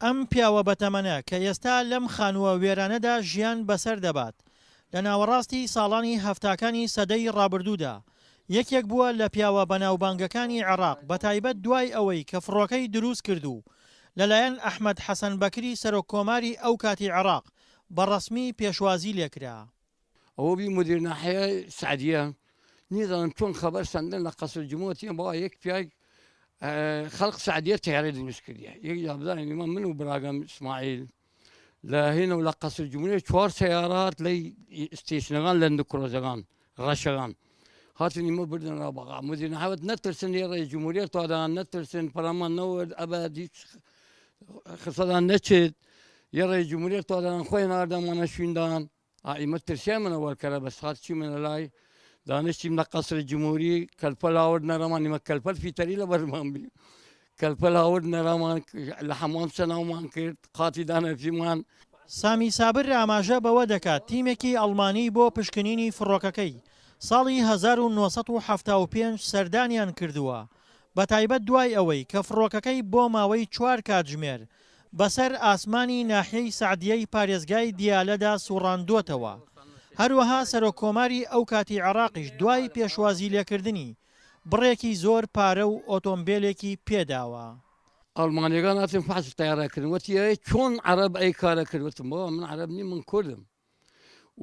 ئەم پیاوە بەتەمەنە کە ئێستا لەم خانووە وێرانەدا ژیان بەسەر دەبات لە ناوەڕاستی ساڵانی هەفتاکانی سەدەی ڕابردوودا یەکێک بووە لە پیاوە بەناوبانگەکانی عێراق بەتایبەت دوای ئەوەی کە فڕۆکەی دروست کردو لەلایەن ئەحمەد حەسەن بەکری سەرۆککۆماری ئەو کاتی عێراق بەڕەسمی پێشوازی لێکرا. ئەوە بی مدیر ناحیە سعدیە نیزانم چۆن خەبەر سەندن لە قەسر جمهوریەتی بەڵا یەک پیاک خەڵق سعدیە تیارەی دروست کردیە یەک جا بزانین من و براگەم ئیسماعیل لە هێنە و لە قەسر جمهوریە 4 سەیارات لەی ستێشنەکان لە کرۆزەکان ڕەشەکان هاتن ئیمە بردن ڕابەقا مدیر ناحیەت نەترسن ڕێی جمهوریەت تادان نەترسن پەرلەمان نەوەرد ئەبەد هیچ خسەدان نەچێت یە ڕێی جمهوریەت تادان خۆی ناردەمانە شوێندان ئیمە ترسیان منە وەرکەرە بەس هات چی منە لای دانشتیم لە قەسر جمهوری کەلپە لاورد نەرەمان ئیمە کەلپەل فیتەری لە بەرمان بی کەلپە لاورد نەرەمان لە هەمووان سەناومان کرد قاتی دانەفیمان. سامی سابر ئاماژە بەوە دەکات تیمێکی ئەڵمانی بۆ پشکنینی فڕۆکەکەی ساڵی 1975 سەردانیان کردووە بەتایبەت دوای ئەوەی کە فڕۆکەکەی بۆ ماوەی 4 کاتژمێر بەسەر ئاسمانی ناحیەی سعدیەی پارێزگای دیالەدا سوڕاندووەتەوە. هەروەها سەرۆککۆماری ئەو کاتی عێراقیش دوای پێشوازی لێکردنی بڕێکی زۆر پارە و ئۆتۆمبیلێکی پێداوە. ئەڵمانیەکان هاتن فحص تەیارەکردن وەتی چۆن عەرەب ئەی کارە کردوتم بەوە من عەرەب نیم من کوردم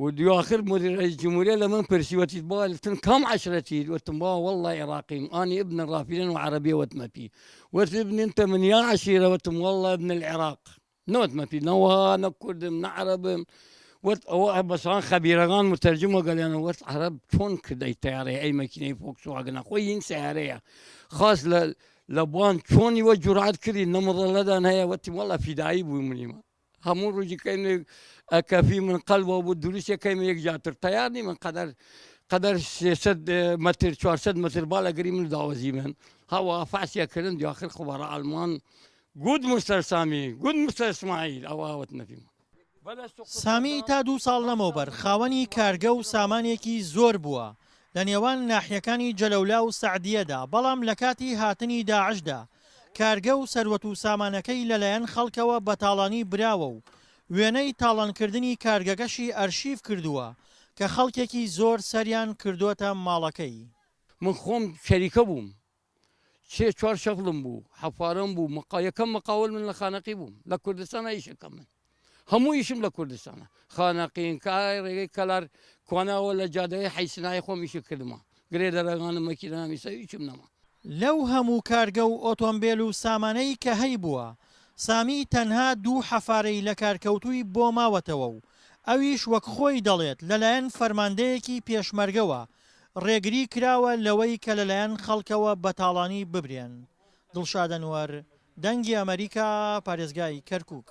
و دوآخر مدير رئيس الجمهورية لما برسي وتتبال كم عشرتي وتنبا والله عراقي أنا ابن الرافدين وعربية وتمبي وابن أنت من يا عشيرة وتم والله ابن العراق نوت مبي نوها نكرد من عرب بس أنا خبيران مترجمة قال أنا وات عرب شون كده يتعري أي ماكينة فوق سو عقنا خوين سعرية خاص لبوان شون يوجه رعد كذي نمر لدى نهاية وتم والله في دايب ومنيما همون رجي كأنه كافي من قلبه والدروسية كيما يجاتر طيارني من قدر 600 متر 400 متر بالا قريب من داوزي من هوا فعسيا كرن دي آخر خبراء ألمان قد مستر سامي قد مستر إسماعيل أواوتنا فيهم. سامی تا 2 ساڵ لەمەوبەر خاوەنی کارگە و سامانێکی زۆر بووە لە نێوان ناحیەکانی جەلەولا و سەعدیەدا بەڵام لە کاتی هاتنی داعشدا کارگە و سەروەت و سامانەکەی لەلایەن خەڵکەوە بەتاڵانی براوە و وێنەی تاڵانکردنی کارگەکەشی ئەرشیف کردووە کە خەڵکێکی زۆر سەریان کردووەتە ماڵەکەی. من خۆم شەریکە بووم 3-4 شەغڵم بوو حەفارم بوو یەکەم مقاول من لە خانەقی بووم لە کوردستان ئیشەکەم من هەموو ئیشم لە کوردستانە خانەقین کای ڕێگەی کەلار کواناوە لە جادەیە حیسنای خۆم ئیشە کردمە گرێ دەرەگانم مەکینامی سە هیچم نەما. لەو هەموو کارگە و ئۆتۆمبیل و سامانەی کە هەی بووە سامی تەنها 2 حەفارەی لە کارکەوتووی بۆ ماوەتەوە و ئەویش وەک خۆی دەڵێت لەلایەن فەرماندەیەکی پێشمەرگەوە ڕێگری کراوە لەوەی کە لەلایەن خەڵکەوە بەتاڵانی ببرێن. دڵشاد ئەنوەر دەنگی ئەمریکا پارێزگای کەرکووک.